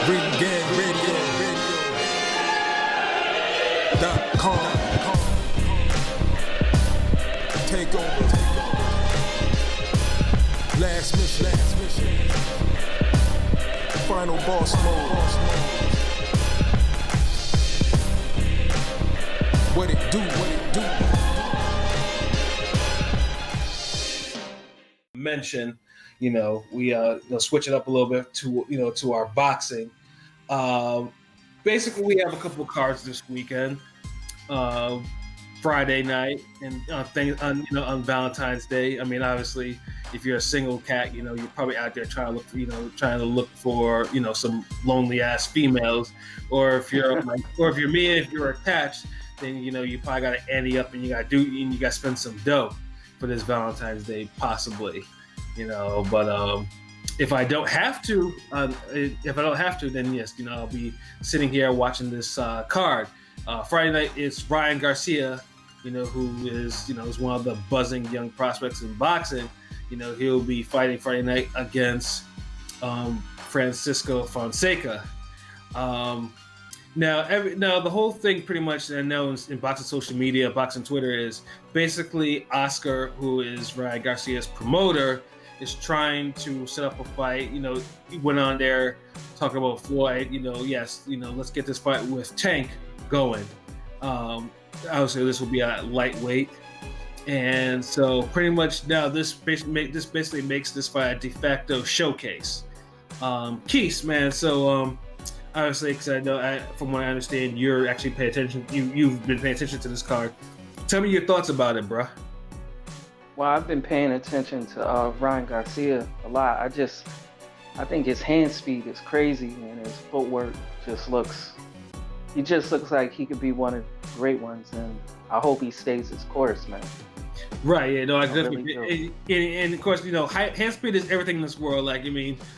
RingGangRadio.com. Take over. Last mission. Final boss mode. What it do? Mention, we switch it up a little bit to our boxing. Basically, we have a couple of cards this weekend. Friday night and on Valentine's Day. I mean, obviously, if you're a single cat, you're probably out there trying to look for some lonely ass females, or if you're me, if you're attached, then you probably got to ante up and you got to spend some dough for this Valentine's Day, possibly. But if I don't have to, then yes, I'll be sitting here watching this card. Friday night is Ryan Garcia, who is one of the buzzing young prospects in boxing. He'll be fighting Friday night against Francisco Fonseca. Now the whole thing pretty much, I know in boxing social media, boxing Twitter, is basically Oscar, who is Ryan Garcia's promoter, is trying to set up a fight. He went on there talking about Floyd. Let's get this fight with Tank going. Obviously, this will be a lightweight, and so pretty much now this basically makes this fight a de facto showcase. Kese, man. So obviously, because I know from what I understand, you're actually paying attention. You've been paying attention to this card. Tell me your thoughts about it, bruh. Well, I've been paying attention to Ryan Garcia a lot. I think his hand speed is crazy, and his footwork he just looks like he could be one of the great ones, and I hope he stays his course, man. Right, yeah, no, I definitely really do. And of course, hand speed is everything in this world. Like,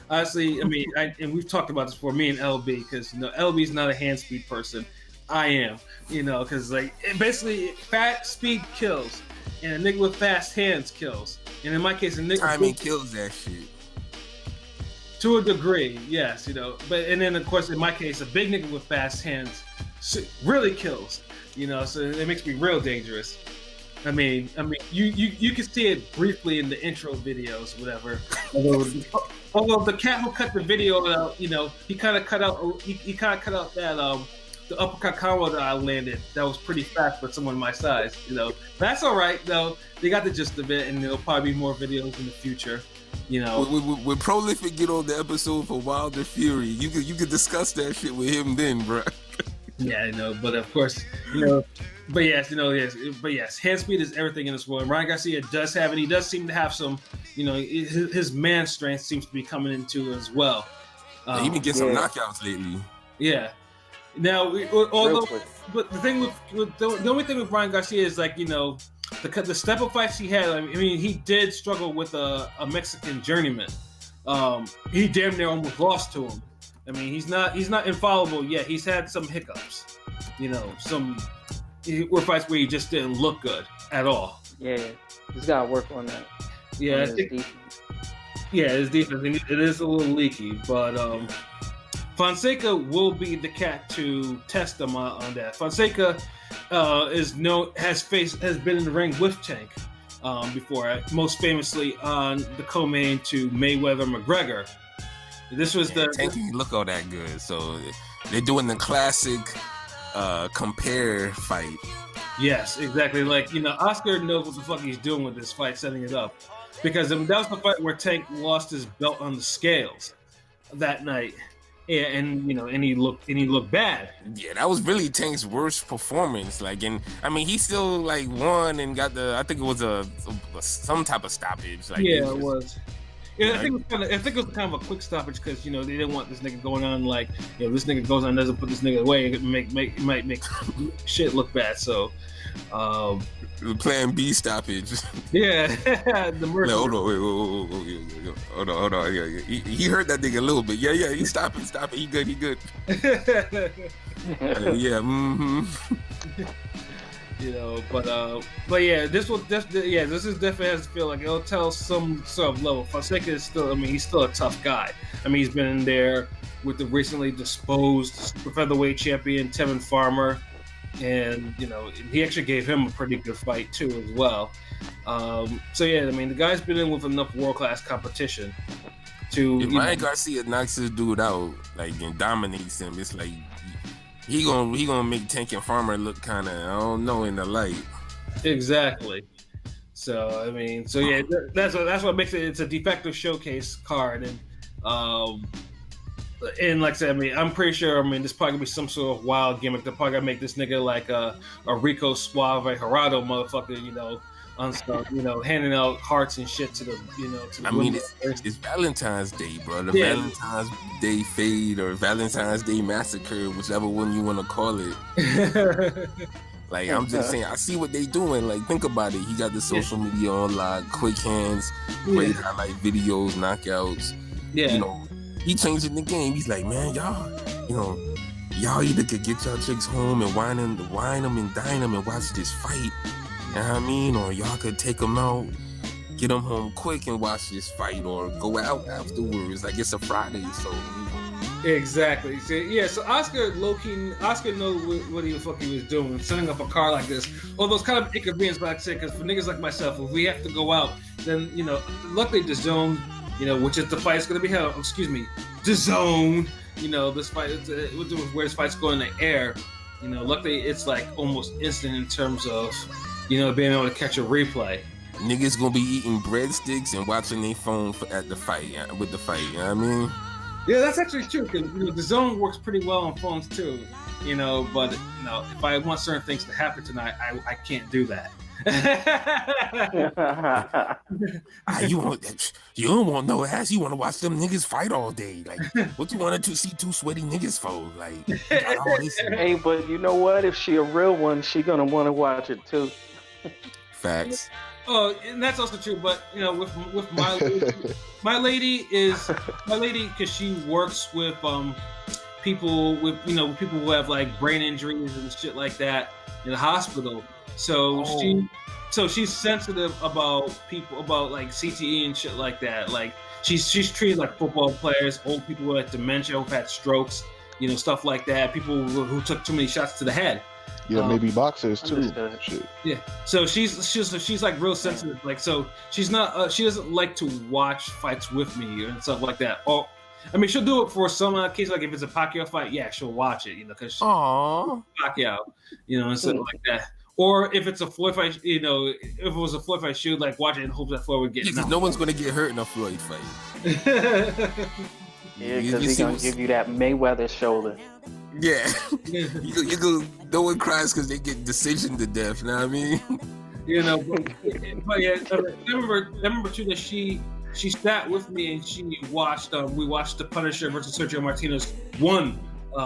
honestly, and we've talked about this before, me and LB, because LB's not a hand speed person. I am, because basically, fast speed kills, and a nigga with fast hands kills. And in my case, a nigga timing kills that shit. To a degree, yes, and then of course, in my case, a big nigga with fast hands really kills, so it makes me real dangerous. You can see it briefly in the intro videos, whatever. Although the cat who cut the video out, he kind of cut out that the uppercut combo that I landed. That was pretty fast for someone my size, That's all right though. They got the gist of it, and there'll probably be more videos in the future. When Prolific get on the episode for Wilder Fury, you could discuss that shit with him then, bro. Yeah, I know, but of course, but yes, hand speed is everything in this world. And Ryan Garcia does have it. He does seem to have some, his man strength seems to be coming into as well. He been getting some knockouts lately. Yeah. Now, but the thing with the only thing with Ryan Garcia is the step of fights he had. He did struggle with a Mexican journeyman. He damn near almost lost to him. He's not infallible yet. He's had some hiccups. Some were fights where he just didn't look good at all. Yeah, he's got to work on that. Yeah, his defense. It is a little leaky, but Fonseca will be the cat to test him on that. Fonseca has been in the ring with Tank before, most famously on the co-main to Mayweather-McGregor. This was Tank didn't look all that good, so they're doing the classic compare fight. Yes, exactly. Oscar knows what the fuck he's doing with this fight, setting it up, because that was the fight where Tank lost his belt on the scales that night. Yeah, and he looked bad. Yeah, that was really Tank's worst performance. He still won and got I think it was some type of stoppage. It was. Yeah, I think it was kind of a quick stoppage because they didn't want this nigga going on this nigga goes on, doesn't put this nigga away, it might make shit look bad. So Plan B stoppage. Yeah, the mercy. Hold on. Yeah. He hurt that nigga a little bit. Yeah. He stop it. He good. Yeah. Mm-hmm. But yeah, this is definitely has to feel like it'll tell some sort of level. Fonseca is still, he's still a tough guy. He's been in there with the recently disposed super featherweight champion Tevin Farmer, and he actually gave him a pretty good fight too as well. So yeah, I mean the guy's been in with enough world class competition to. If Ryan Garcia knocks this dude out, like, and dominates him, it's like he gonna make Tank and Farmer look kind of, I don't know, in the light. Exactly. So I mean, so yeah, that's what makes it. It's a de facto showcase card, and like I said, I mean, I'm pretty sure. I mean, there's probably gonna be some sort of wild gimmick. They're probably gonna make this nigga like a Rico Suave Gerardo motherfucker, handing out hearts and shit to the. To the I mean, it's Valentine's Day, bro. The Valentine's Day fade or Valentine's Day massacre, whichever one you want to call it. Like, I'm just saying, I see what they doing. Like, think about it. He got the social media on lock, quick hands, great highlight videos, knockouts. Yeah. He changing the game. He's like, man, y'all either could get y'all chicks home and wine them and dine them and watch this fight. You know what I mean? Or y'all could take them out, get them home quick and watch this fight, or go out afterwards. Like, it's a Friday, so. Exactly. So Oscar knows what he was doing, setting up a car like this. All those kind of inconvenience, like I said, because for niggas like myself, if we have to go out, then luckily the zone, which is the fight is going to be held. Excuse me, the zone. This fight, where this fight's going in the air. Luckily it's like almost instant in terms of, being able to catch a replay. Niggas gonna be eating breadsticks and watching their phone with the fight. You know what I mean? Yeah, that's actually true. Because the zone works pretty well on phones too. But if I want certain things to happen tonight, I can't do that. You don't want no ass. You want to watch them niggas fight all day. Like, what you want to see two sweaty niggas for? Like, hey, but you know what? If she a real one, she gonna want to watch it too. Facts. Oh, and that's also true. But with my lady, because she works with people people who have like brain injuries and shit like that in the hospital. So she's sensitive about people, about like CTE and shit like that. Like she's treated like football players, old people with like dementia, who've had strokes, stuff like that. People who took too many shots to the head. Yeah, maybe boxers too. Shit. Yeah. So she's like real sensitive. Like, so she's not. She doesn't like to watch fights with me and stuff like that. Or, I mean, she'll do it for some cases. Like if it's a Pacquiao fight, yeah, she'll watch it. Because Pacquiao, and stuff like that. Or if it's a Floyd fight, if it was a Floyd fight, she would like watch it and hope that Floyd would get. Because no one's gonna get hurt in a Floyd fight. Yeah, because he's gonna give you that Mayweather shoulder. Yeah, you go. No one cries because they get decision to death. You know what I mean? But yeah, I remember too that she sat with me and we watched the Punisher versus Sergio Martinez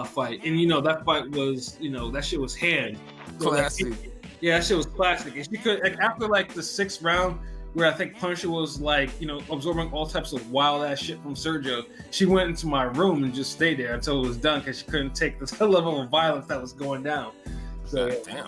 fight, and that fight was that shit was hand classic. That shit was classic, and she could after like the 6th round, where I think Punisher was like, absorbing all types of wild ass shit from Sergio. She went into my room and just stayed there until it was done because she couldn't take the level of violence that was going down. So damn.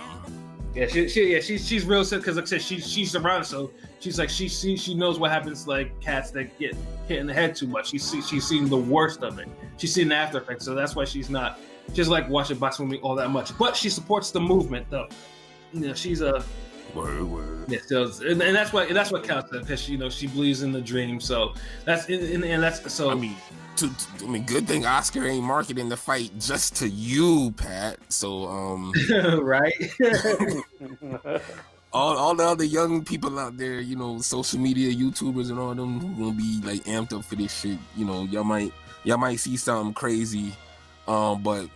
Yeah, she's real sick because like I said, she's surrounded, so she's like she knows what happens to like cats that get hit in the head too much. She's seen the worst of it. She's seen the after effects, so that's why she's like watching boxing with me all that much. But she supports the movement though. She's a Word. Yeah, so, and that's what counts because she believes in the dream. So that's and that's so. I mean, good thing Oscar ain't marketing the fight just to you, Pat. So right. all the other young people out there, social media YouTubers and all them who gonna be like amped up for this shit. Y'all might see something crazy. But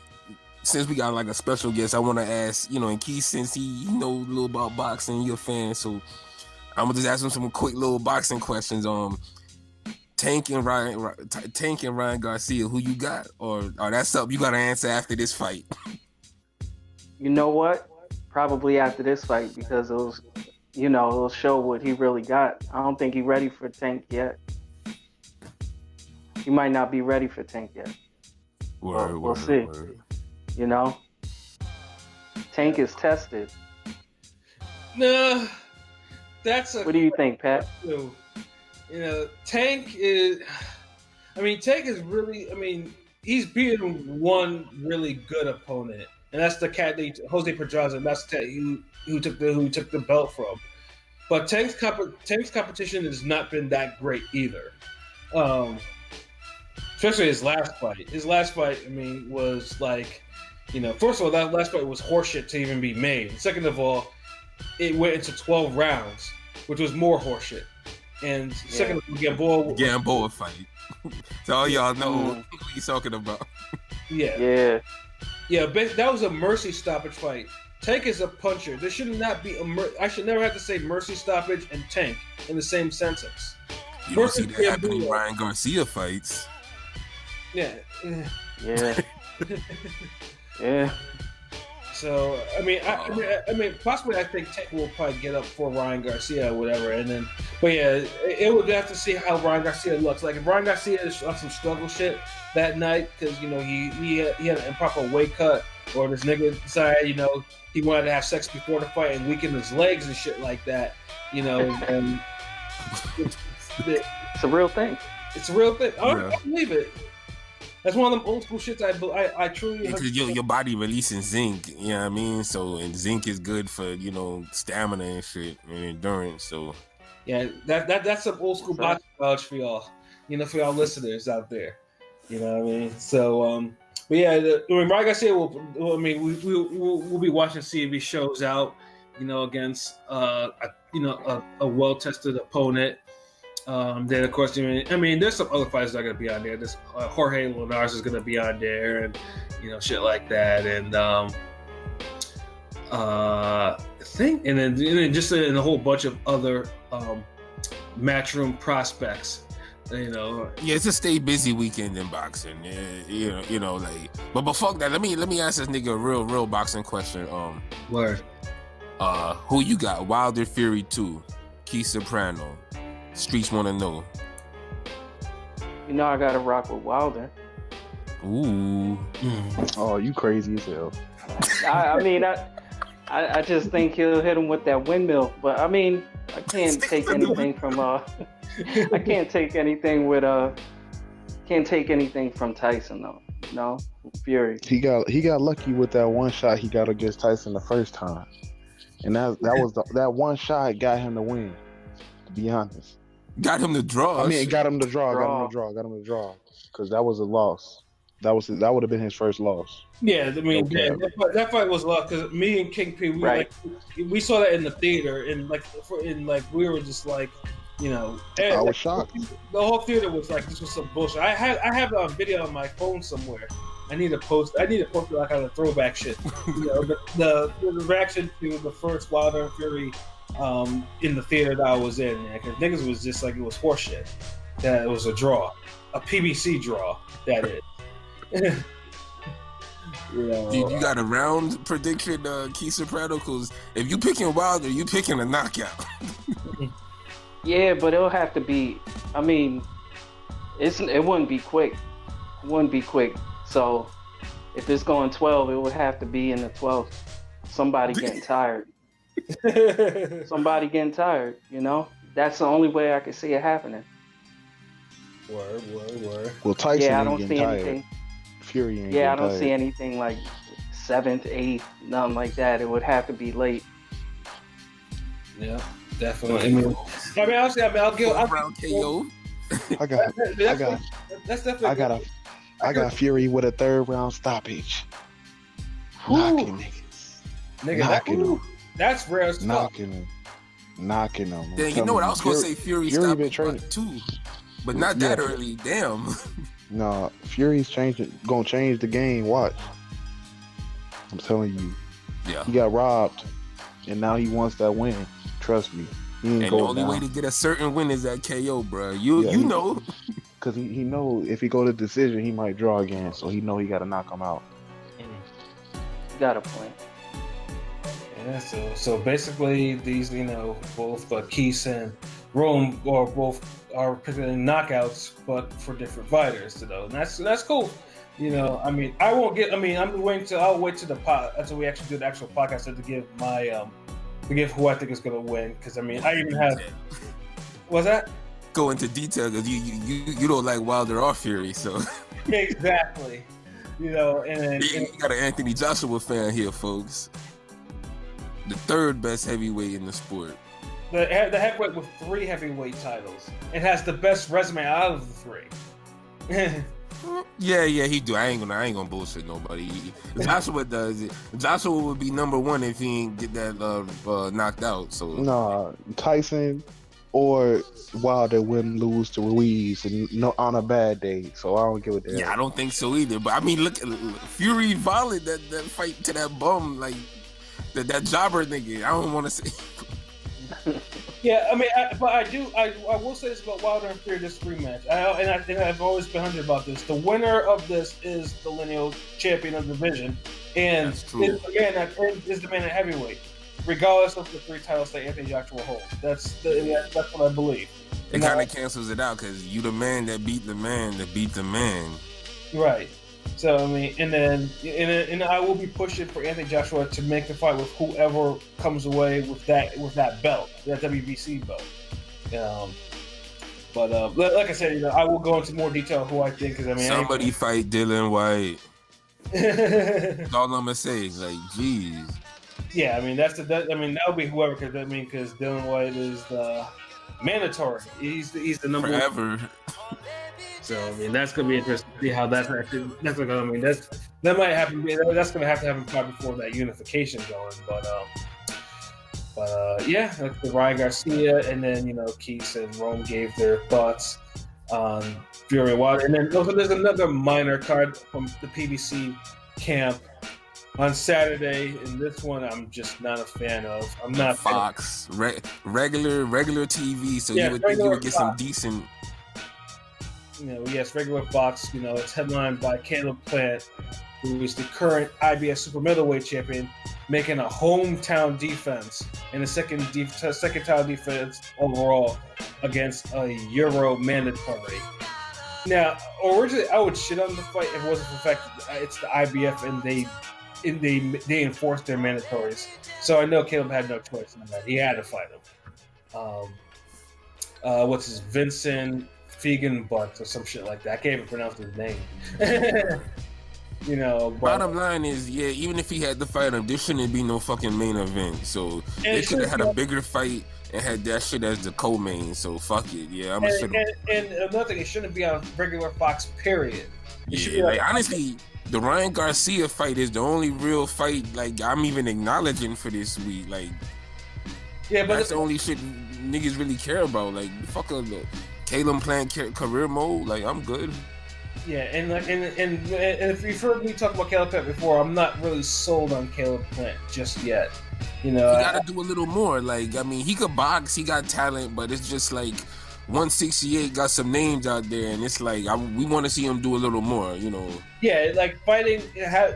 since we got like a special guest, I want to ask, and Keith, since he knows a little about boxing, you're a fan, so I'm gonna just ask him some quick little boxing questions. Tank and Ryan Garcia, who you got, or that's something you gotta answer after this fight? You know what? Probably after this fight, because it'll show what he really got. I don't think he's ready for Tank yet. He might not be ready for Tank yet. We'll see. Tank is tested. No, that's What do you think, Pat? Tank is. Tank is really. he's beaten one really good opponent, and that's the cat that Jose Pedraza. And that's the cat who took the belt from. But Tank's competition has not been that great either. Especially his last fight. His last fight, I mean, was like, first of all, that last fight was horseshit to even be made. Second of all, it went into 12 rounds, which was more horseshit. And second of all, Gamboa fight. So all y'all know what he's talking about. Yeah. That was a mercy stoppage fight. Tank is a puncher. There should not be I should never have to say mercy stoppage and Tank in the same sentence. You don't see that happening in Ryan Garcia fights. Yeah. Yeah. So I mean, possibly I think Tank will probably get up for Ryan Garcia or whatever, and then, but yeah, it would have to see how Ryan Garcia looks. Like if Ryan Garcia is on some struggle shit that night because he had an improper weight cut, or this nigga decided he wanted to have sex before the fight and weaken his legs and shit like that, and it's a real thing. It's a real thing. I believe it. That's one of them old school shits I truly. Because your body releasing zinc, you know what I mean? So, and zinc is good for, stamina and shit and endurance. So, yeah, that's some old school boxing knowledge for y'all, for y'all listeners out there. You know what I mean? So, but yeah, Ryan Garcia we'll be watching CB shows out, against a well-tested opponent. Then of course, there's some other fighters that are gonna be on there. This Jorge Linares is gonna be on there, and shit like that, and I think, and then just in a whole bunch of other matchroom prospects. Yeah, it's a stay busy weekend in boxing. But fuck that. Let me ask this nigga a real boxing question. Word. Who you got? Wilder Fury 2, Kese Soprano. Streets want to know. I gotta rock with Wilder. Ooh. Oh, you crazy as hell. I just think he'll hit him with that windmill. But I can't take anything from I can't take anything from Tyson though. No, Fury. He got lucky with that one shot he got against Tyson the first time, and that was that one shot got him to win. To be honest. Got him to draw. Got him to draw. Because that was a loss. That would have been his first loss. Yeah, that fight was a lot because me and King P, we saw that in the theater, and we were just like, I was shocked. The whole theater was like, this was some bullshit. I have a video on my phone somewhere. I need to post it like on a throwback shit. The reaction to the first Wilder and Fury. In the theater that I was in, because niggas was just like it was horseshit. That it was a draw, a PBC draw. That is. Dude, you got a round prediction, Kese Soprano? Because if you picking Wilder, you picking a knockout. Yeah, but it'll have to be. It wouldn't be quick. It wouldn't be quick. So if it's going 12, it would have to be in the 12th. Somebody getting tired. That's the only way I could see it happening. Word. Well, Tyson I ain't don't getting see tired. anything. Fury ain't I getting don't tired. see anything like 7th, 8th, nothing like that. It would have to be late. Yeah, definitely. I'll give round KO. That's definitely. I got Fury with a 3rd round stoppage. Knocking niggas. That's rare as fuck. Knocking them. Then you know what? I was gonna say Fury stopped been training too, but not that early. Damn. No, Fury's gonna change the game. Watch. I'm telling you. Yeah. He got robbed, and now he wants that win. Trust me. And the only way to get a certain win is that KO, bro. You know. Because he know if he go to decision, he might draw again. So he know he got to knock him out. Got a point. Yeah, so basically these, both Kese and Rome are picking knockouts, but for different fighters, and that's cool. I won't get. I'll wait to the pot until we actually do the actual podcast to give my to give who I think is gonna win. Because I even have. What's that? Go into detail because you don't like Wilder or Fury, so. Exactly. You know, and You got an Anthony Joshua fan here, folks. The third best heavyweight in the sport. the heavyweight with 3 heavyweight titles. It has the best resume out of the 3. Yeah, he do. I ain't gonna bullshit nobody. Joshua does it. Joshua would be number 1 if he ain't get that knocked out. So Nah, Tyson or Wilder wouldn't lose to Ruiz and no on a bad day. So I don't give a damn. yeah, I don't think so either. But I mean, look, Fury violated that fight to that bum, like that jobber nigga. I don't want to say. Yeah, I mean, I will say this about Wilder and Fury, this rematch. I've always been 100 about this. The winner of this is the lineal champion of the division, and is the man at heavyweight, regardless of the 3 titles that Anthony Joshua holds. That's what I believe. It kind of cancels it out because you the man that beat the man that beat the man. Right. So I mean, and I will be pushing for Anthony Joshua to make the fight with whoever comes away with that belt, that WBC belt. But like I said, I will go into more detail who I think. Because I mean, somebody fight Dylan White. That's all I'm gonna say. Like, jeez. Yeah, I mean that'll be whoever. Because Dylan White is the mandatory. He's the number forever. One. So I mean that's gonna be interesting to see how that's actually. That might happen. That's gonna have to happen probably before that unification going. But yeah, that's the Ryan Garcia, and then Kese and Rome gave their thoughts on Fury and Wilder, and then also there's another minor card from the PBC camp on Saturday, and this one I'm just not a fan of. I'm not Fox regular TV, so yeah, you would get some decent. Yes, regular Fox. It's headlined by Caleb Plant, who is the current IBF super middleweight champion, making a hometown defense and a second title defense overall against a Euro mandatory. Now, originally I would shit on the fight if it wasn't for the fact that it's the IBF and they enforced their mandatories. So I know Caleb had no choice in that. He had to fight him. What's his Vincent Fegan Butt or some shit like that. I can't even pronounce his name. Bottom line is, yeah, even if he had to fight him, there shouldn't be no fucking main event. So they should have had a bigger fight and had that shit as the co-main. So fuck it. Yeah, and another thing, it shouldn't be on regular Fox, period. Honestly, the Ryan Garcia fight is the only real fight I'm even acknowledging for this week. But that's the only shit niggas really care about. Fuck the Caleb Plant career mode. I'm good. Yeah, and if you've heard me talk about Caleb Plant before, I'm not really sold on Caleb Plant just yet. He gotta do a little more. He could box, he got talent, but it's just 168 got some names out there, and it's we want to see him do a little more. Yeah, fighting,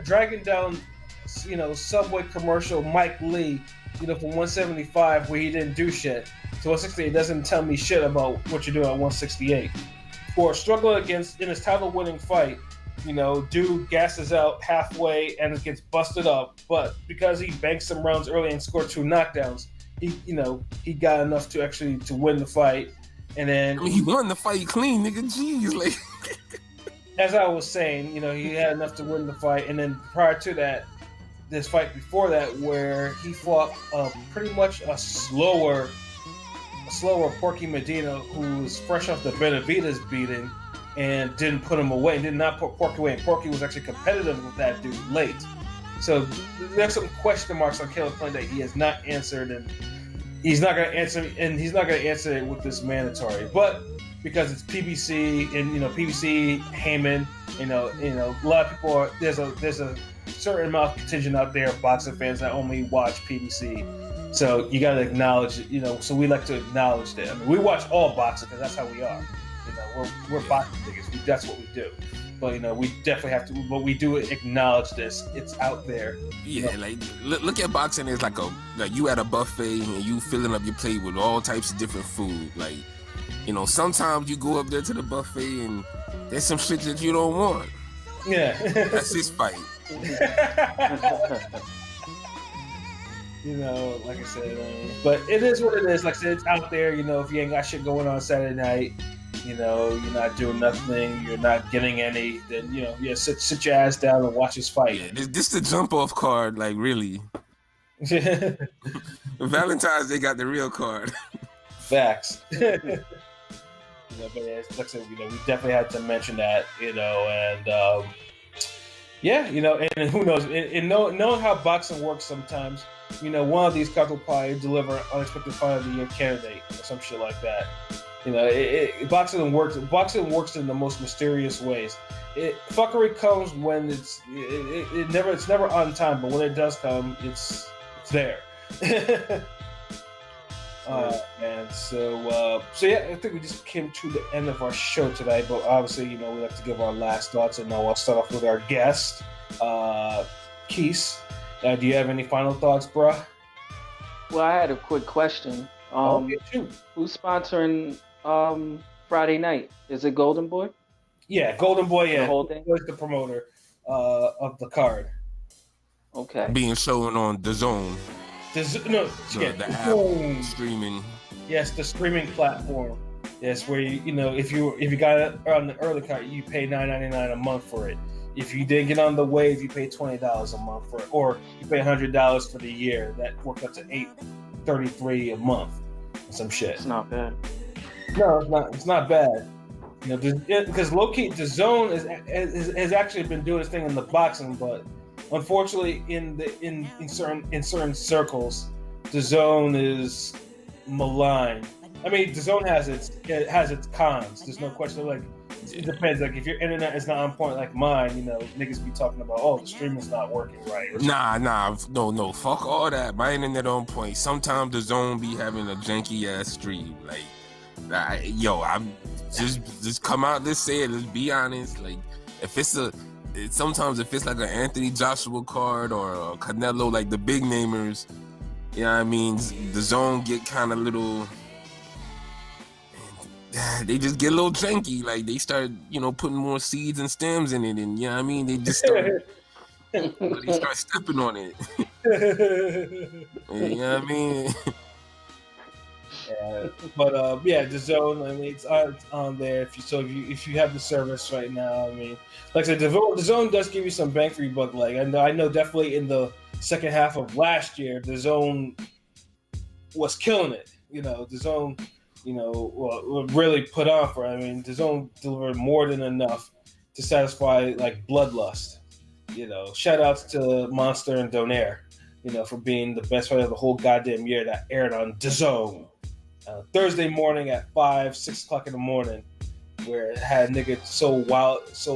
dragging down, Subway commercial Mike Lee, from 175 where he didn't do shit. So 168 doesn't tell me shit about what you're doing at 168. For struggling in his title-winning fight, dude gasses out halfway and gets busted up. But because he banked some rounds early and scored 2 knockdowns, he got enough to win the fight. And then he won the fight clean, nigga. Jeez, as I was saying, he had enough to win the fight. And then prior to that, this fight before that, where he fought pretty much a slower Porky Medina, who was fresh off the Benavides beating and didn't put him away, and did not put Porky away. And Porky was actually competitive with that dude late. So there's some question marks on Caleb Plant that he has not answered, and he's not going to answer. And he's not going to answer it with this mandatory. But because it's PBC and PBC Heyman, a lot of people there's a certain amount of contingent out there of boxing fans that only watch PBC. So you got to acknowledge it, so we like to acknowledge that. We watch all boxing because that's how we are. We're boxing niggas. That's what we do. But, we definitely have to, but we do acknowledge this. It's out there. Yeah, look at boxing as you at a buffet and you filling up your plate with all types of different food. Sometimes you go up there to the buffet and there's some shit that you don't want. Yeah. That's his fight. Like I said, but it is what it is. Like I said, it's out there. If you ain't got shit going on Saturday night, you're not doing nothing, you're not getting any, then sit your ass down and watch this fight. Yeah, this the jump off card, like really. Valentine's they got the real card. Facts. But yeah, like I said, we definitely had to mention that, and and who knows, and knowing how boxing works sometimes, one of these cards will probably deliver an unexpected fight of the year candidate or some shit like that. Boxing works in the most mysterious ways. Fuckery comes when it's never on time, but when it does come, it's there. And so yeah, I think we just came to the end of our show today. But obviously, we like to give our last thoughts, and now I'll start off with our guest, Kese. Do you have any final thoughts, bruh? Well, I had a quick question. Who's sponsoring Friday night? Is it Golden Boy? Yeah, Golden Boy. Yeah, the whole thing? Golden Boy's the promoter of the card. Okay. Being shown on DAZN. The app streaming. Yes, the streaming platform. Yes, where if you got it on the early card, you pay $9.99 a month for it. If you didn't get on the wave, you pay $20 a month for it, or you pay $100 for the year. That works out to $8.33 a month. Some shit. It's not bad. No, it's not. It's not bad. Because low key, DAZN has actually been doing this thing in the boxing, but unfortunately, in certain circles, DAZN is maligned. I mean, DAZN has its cons. There's no question. Like, it depends. Like, if your internet is not on point like mine, niggas be talking about, oh, the streaming's not working right. No, fuck all that. My internet on point. Sometimes DAZN be having a janky ass stream. Like, I'm just come out. Let's say it. Let's be honest. Like, sometimes if it's like an Anthony Joshua card or a Canelo, like the big namers, I mean, DAZN get kind of little. They just get a little janky. Like, they start, putting more seeds and stems in it, and I mean, they just start, they start stepping on it. You know what I mean? Yeah, but DAZN. I mean, it's on there. If you have the service right now, I mean, like I said, DAZN does give you some bang for your buck. Like, I know definitely in the second half of last year, DAZN was killing it. DAZN, really put on for it. I mean, DAZN delivered more than enough to satisfy like bloodlust. Shout outs to Monster and Donaire, for being the best fight of the whole goddamn year that aired on DAZN. Thursday morning at 6 o'clock in the morning, where it had nigga so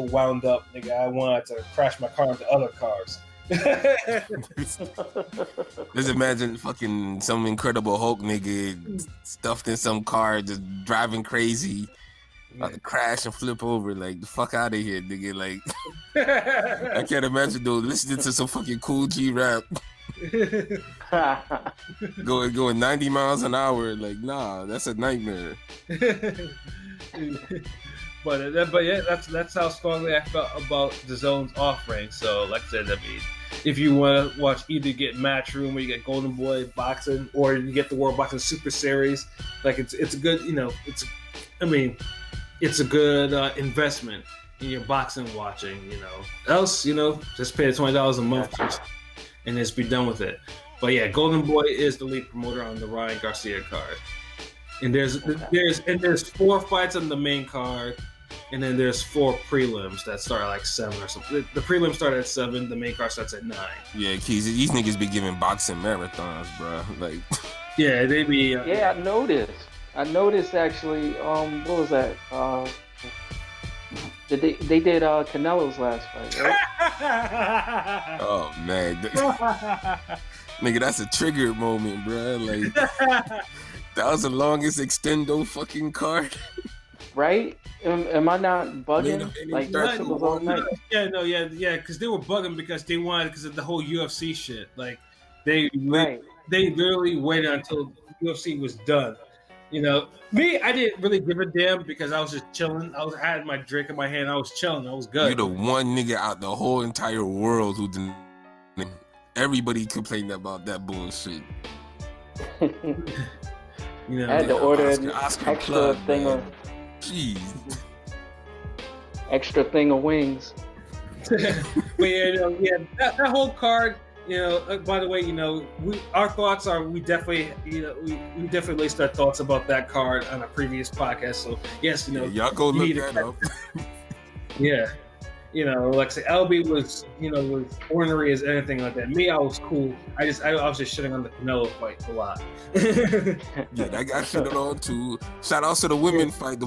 wound up, nigga, I wanted to crash my car into other cars. Just imagine fucking some Incredible Hulk nigga stuffed in some car, just driving crazy, about to crash and flip over. Like, the fuck out of here, nigga. Like, I can't imagine though listening to some fucking Cool G rap. going 90 miles an hour, like, nah, that's a nightmare. But yeah, that's how strongly I felt about DAZN's offering. So, like I said, I mean, if you want to watch, either get Matchroom or you get Golden Boy Boxing, or you get the World Boxing Super Series, like it's a good, it's a good investment in your boxing watching. Else, just pay the $20 a month and just be done with it. But yeah, Golden Boy is the lead promoter on the Ryan Garcia card, and there's 4 fights on the main card, and then there's 4 prelims that start at like 7 or something. The prelims start at 7, the main card starts at 9. Yeah, Keys, these niggas be giving boxing marathons, bro. Like, yeah, they be. Yeah, I noticed actually. What was that? They did Canelo's last fight, right? Oh man, nigga, that's a trigger moment, bro. Like, that was the longest extendo fucking card. Right? Am I not bugging? Like, that shit was all night. Yeah, because they were bugging because they wanted, because of the whole UFC shit. Like, they literally waited until UFC was done. Me, I didn't really give a damn because I was just chilling. I had my drink in my hand. I was chilling. I was good. You're the one nigga out the whole entire world who didn't. Everybody complained about that bullshit. I had to order an extra thing Jeez. Extra thing of wings. But yeah, that whole card. By the way, our thoughts are we definitely laced our thoughts about that card on a previous podcast. So yes, Yeah, y'all go look that up. Yeah. Like I say, LB was ornery as anything like that. Me, I was cool. I was just shitting on the Canelo fight a lot. Yeah, that got shitted on too. Shout out to the women's fight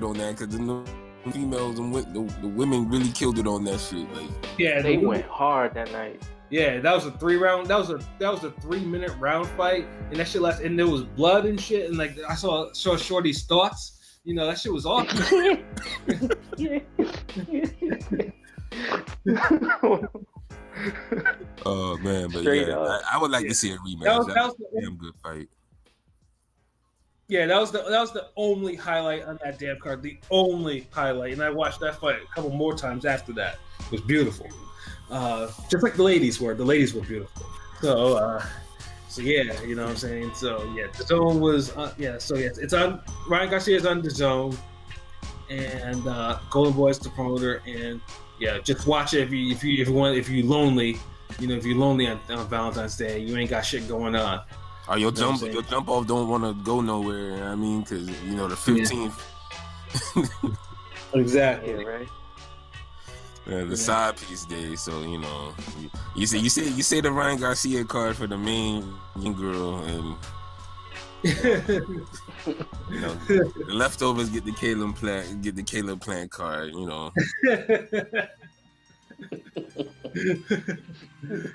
on that, because the females and the women really killed it on that shit. Like, yeah, they went hard that night. Yeah, that was a 3-round. That was a 3-minute round fight, and that shit lasted. And there was blood and shit. And like I saw Shorty's thoughts. That shit was awesome. Oh man, but Straight yeah, up. I would like to see a rematch. That was a damn good fight. Yeah, that was the only highlight on that damn card. The only highlight, and I watched that fight a couple more times after that. It was beautiful. Just like the ladies were. The ladies were beautiful. So yeah, you know what I'm saying. So yeah, the zone was So yeah, it's on. Ryan Garcia is on the zone, and Golden Boy is the promoter. And yeah, just watch it if you're lonely. If you're lonely on Valentine's Day, you ain't got shit going on. Oh, your jump off don't want to go nowhere. I mean, because the 15th. Yeah. Exactly. Yeah, right. The side piece day, so you say the Ryan Garcia card for the main girl, and the leftovers get the Caleb Plant card.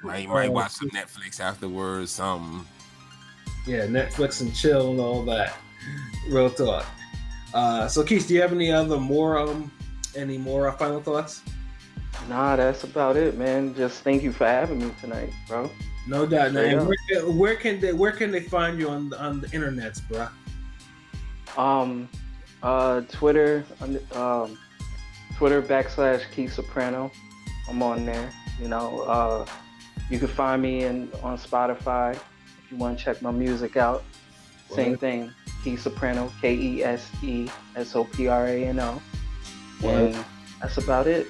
Might watch some Netflix afterwards, something. Yeah, Netflix and chill and all that. Real talk. So Keith, do you have any more final thoughts? Nah, that's about it, man. Just thank you for having me tonight, bro. No doubt. Now, where can they find you on the internets, bro? Twitter, Twitter /Kese Soprano. I'm on there. You can find me on Spotify if you want to check my music out. Same thing, Kese Soprano, KESESOPRANO. And that's about it,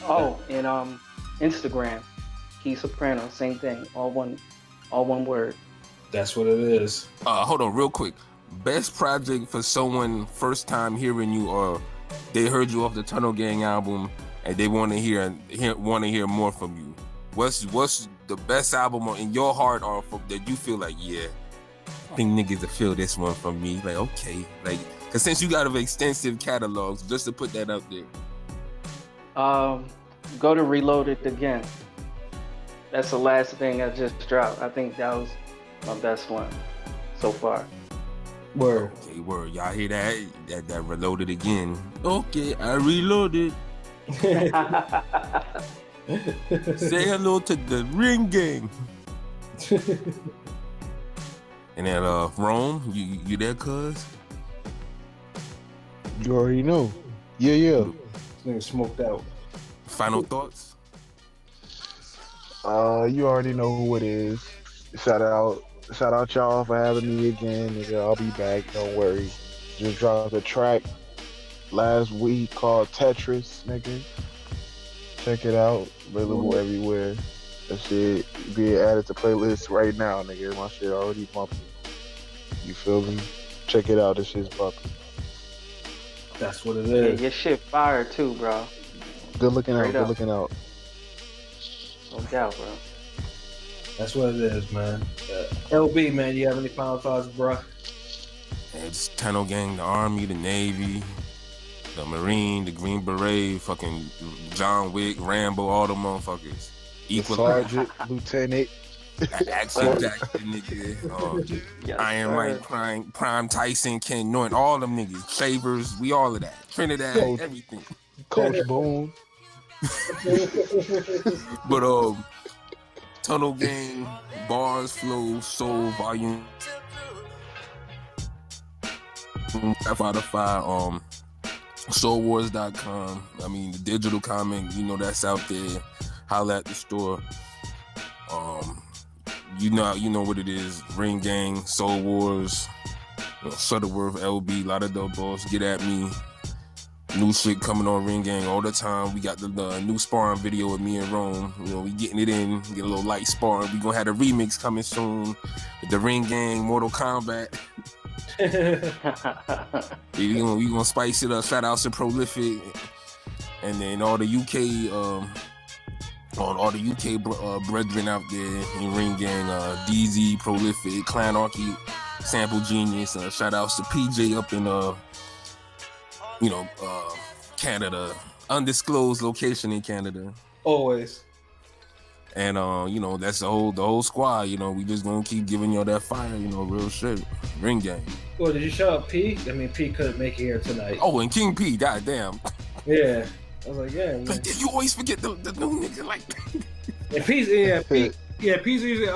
Oh, and Instagram, Kese Soprano, same thing, all one word. That's what it is. Hold on, real quick. Best project for someone first time hearing you, or they heard you off the Tunnel Gang album and they want to hear more from you. What's the best album in your heart, or that you feel like, yeah, I think niggas will feel this one from me? Like, okay, like, cause since you got an extensive catalog, just to put that out there. Go to Reloaded Again. That's the last thing I just dropped. I think that was my best one so far. Word. Okay, word. Y'all hear that Reloaded Again. Okay, I reloaded. Say hello to the Ring Gang. And then Rome, you there, cuz? You already know. Yeah. This nigga smoked out. Final thoughts? You already know who it is. Shout out y'all for having me again, nigga. I'll be back, don't worry. Just dropped a track last week called Tetris, nigga. Check it out. Available everywhere. That shit being added to playlists right now, nigga. My shit already bumping. You feel me? Check it out. This shit's bumping. That's what it Yeah, is. your shit fire too, bro. Good looking out. Straight up. Good looking out. No doubt, bro. That's what it is, man. LB, man, you have any final thoughts, bro? It's Tunnel Gang, the Army, the Navy, the Marine, the Green Beret, fucking John Wick, Rambo, all the motherfuckers. Equal Sergeant, Lieutenant. Action Jackson, nigga. Yes, Iron Mike, Prime Tyson, Ken Norton, all them niggas. Shavers, we all of that. Trinidad, everything. Coach Boone. But Tunnel Gang, Bars, Flow, Soul, Volume. Spotify, soulwars.com. I mean, the digital comic, that's out there. Holla at the store. You know what it is. Ring Gang, Soul Wars. Shuttleworth, LB, lot of the boss, get at me. New shit coming on Ring Gang all the time. We got the new sparring video with me and Rome. We getting it in, get a little light sparring. We gonna have a remix coming soon with the Ring Gang, Mortal Kombat. we gonna spice it up. Shout out to Prolific, and then all the UK, brethren out there in Ring Gang, DZ, Prolific, Clanarchy, Sample Genius. Shout outs to PJ up in Canada, undisclosed location in Canada. Always. And that's the whole squad. We just gonna keep giving y'all that fire. Real shit. Ring Gang. Well, did you shout out P? I mean, P couldn't make it here tonight. Oh, and King P. Goddamn. Yeah. I was like, yeah. Man. Like, you always forget the new nigga. Like. And P's, P's usually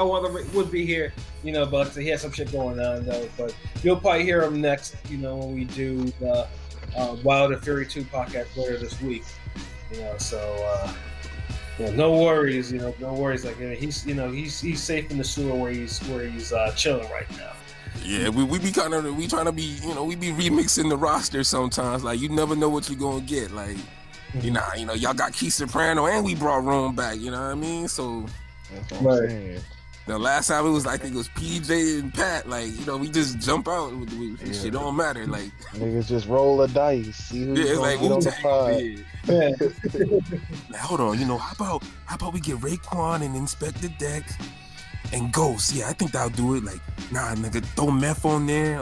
would be here. But he has some shit going on though. But you'll probably hear him next. When we do the Wild and Fury 2 podcast later this week. No worries. No worries. Like he's safe in the sewer where he's chilling right now. Yeah, we be trying to be we be remixing the roster sometimes. Like you never know what you're gonna get. Like y'all got Kese Soprano and we brought Rome back. You know what I mean? So that's what I'm saying. The last time it was I think it was PJ and Pat. Like we just jump out. Shit don't matter. Like niggas just roll a dice. See who's it's like get on the pod. Now, hold on. How about we get Raekwon and inspect the deck and Ghost? Yeah, I think that'll do it. Like nah, nigga, throw meth on there.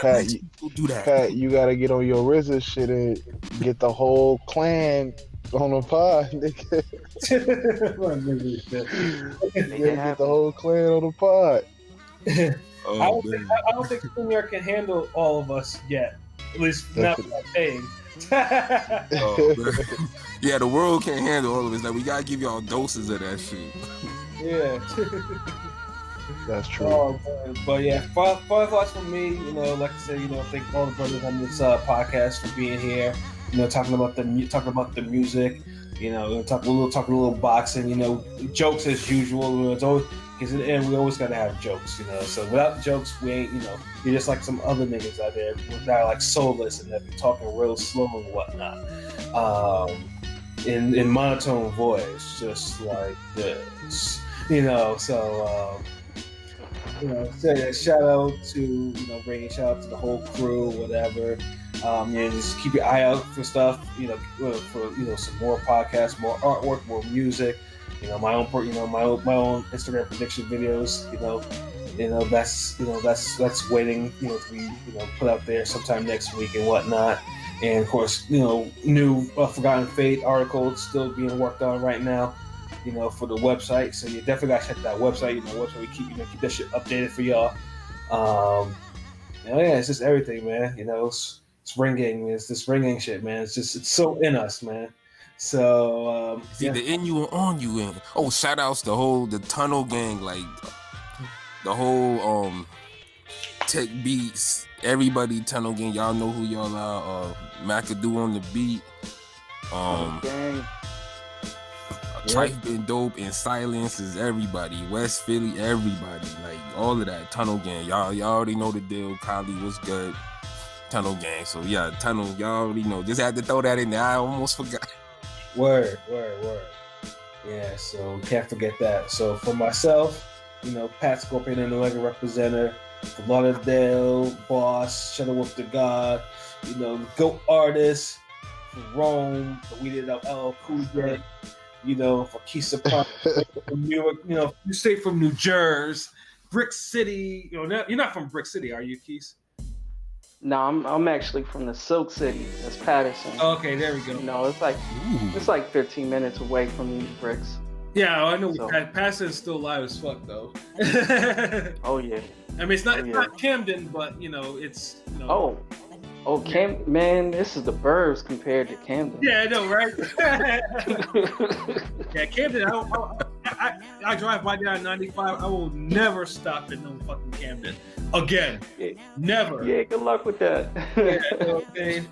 Pat, do that. Pat, you gotta get on your RZA shit and get the whole clan on the pod, nigga. Get the whole clan on the pod. I don't think Premier can handle all of us yet. At least not without paying. Yeah, the world can't handle all of it. Like we gotta give y'all doses of that shit. Yeah. That's true. But yeah, final thoughts from me. Like I said, thank all the brothers on this podcast for being here. Talking about the music. We'll talk a little boxing. Jokes as usual. It's always because in the end we always gotta have jokes. So without jokes, we ain't. You're just like some other niggas out there that are like soulless and that be talking real slow and whatnot. In monotone voice, just like this. Shout out to Rainy, shout out to the whole crew, whatever. Just keep your eye out for stuff. For some more podcasts, more artwork, more music. My own Instagram prediction videos. That's waiting. To be put out there sometime next week and whatnot. And of course, new Forgotten Fate article still being worked on right now. For the website, so you definitely gotta check that website. Website we keep that shit updated for y'all. It's just everything, man. It's ringing. It's this ringing shit, man. It's so in us, man. So it's either in you or on you. In shout outs the Tunnel Gang, like the whole Tech Beats, everybody Tunnel Gang. Y'all know who y'all are. McAdoo on the beat. Gang. Trife been dope, and Silence is everybody. West Philly, everybody. Like all of that. Tunnel Gang. Y'all already know the deal. Kali was good. Tunnel Gang. So yeah, Tunnel, y'all already know. Just had to throw that in there. I almost forgot. Word. Yeah, so can't forget that. So for myself, Pat Scorpion and the Lega representative, for Lauderdale, Boss, Shuttleworth the God, the GOAT artist, for Rome, for We Did LL Cool J, for Kese Soprano, from New York, you stay from New Jersey, Brick City. You're not from Brick City, are you, Kese? No, I'm actually from the Silk City. That's Patterson. Okay, there we go. It's like 15 minutes away from these bricks. Yeah, I know. So. Patterson's still alive as fuck, though. Oh yeah. I mean, it's not Camden, but it's. Man, this is the burbs compared to Camden. Yeah, I know, right? Yeah, Camden. I drive by down 95. I will never stop in no fucking Camden again. Yeah. Never. Yeah, good luck with that. Okay.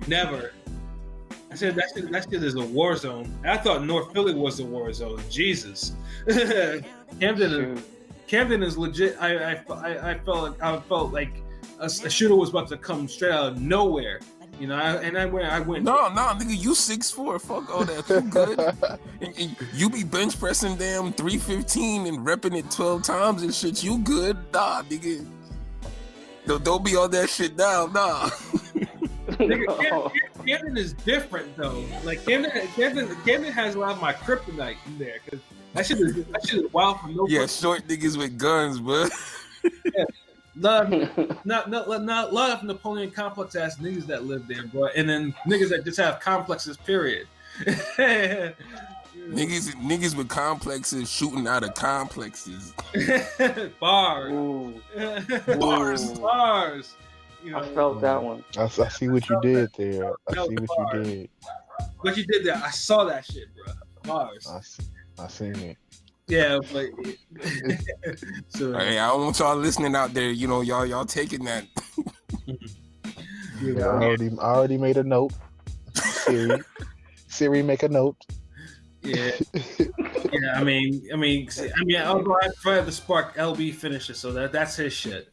Never. I said that shit is a war zone. I thought North Philly was a war zone. Jesus. Camden is legit. I felt like a shooter was about to come straight out of nowhere. You know, I went. No, nigga, you 6'4". Fuck all that. You good? and you be bench pressing damn 315 and repping it 12 times and shit. You good? Nah, nigga. Don't be all that shit down. Nah. Nigga, Camden is different though. Like Camden has a lot of my kryptonite in there because that shit is wild from no. Yeah, short niggas with guns, bro. Yeah. Not a lot of Napoleon complex ass niggas that live there, bro, and then niggas that just have complexes. Period. Niggas with complexes shooting out of complexes. Bars. Ooh. Bars. You know, I felt that one. I see what you did there. I see what you did. What you did there, I saw that shit, bro. Bars. I seen it. Yeah, but so Hey, I don't want y'all listening out there. You know, y'all taking that. Yeah, I already made a note. Siri, make a note. Yeah, yeah. I mean, although I tried to spark LB finisher, so that's his shit.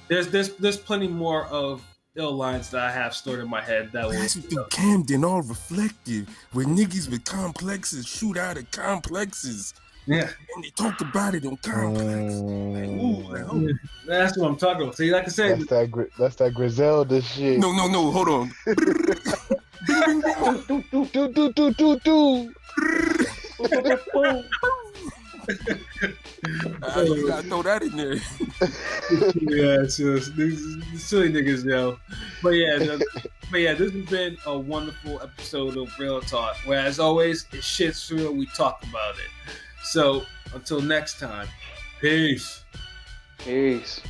There's plenty more of ill lines that I have stored in my head that will. Passing through Camden, all reflective, where niggas with complexes shoot out of complexes. Yeah, and they talk about it on complexes. Ooh, that's what I'm talking about. See, like I said, that's that Griselda shit. No, hold on. You gotta throw that in there. Yeah, so these silly niggas, yo. But yeah, this has been a wonderful episode of Real Talk. Where, as always, it shit's real. We talk about it. So until next time, peace. Peace.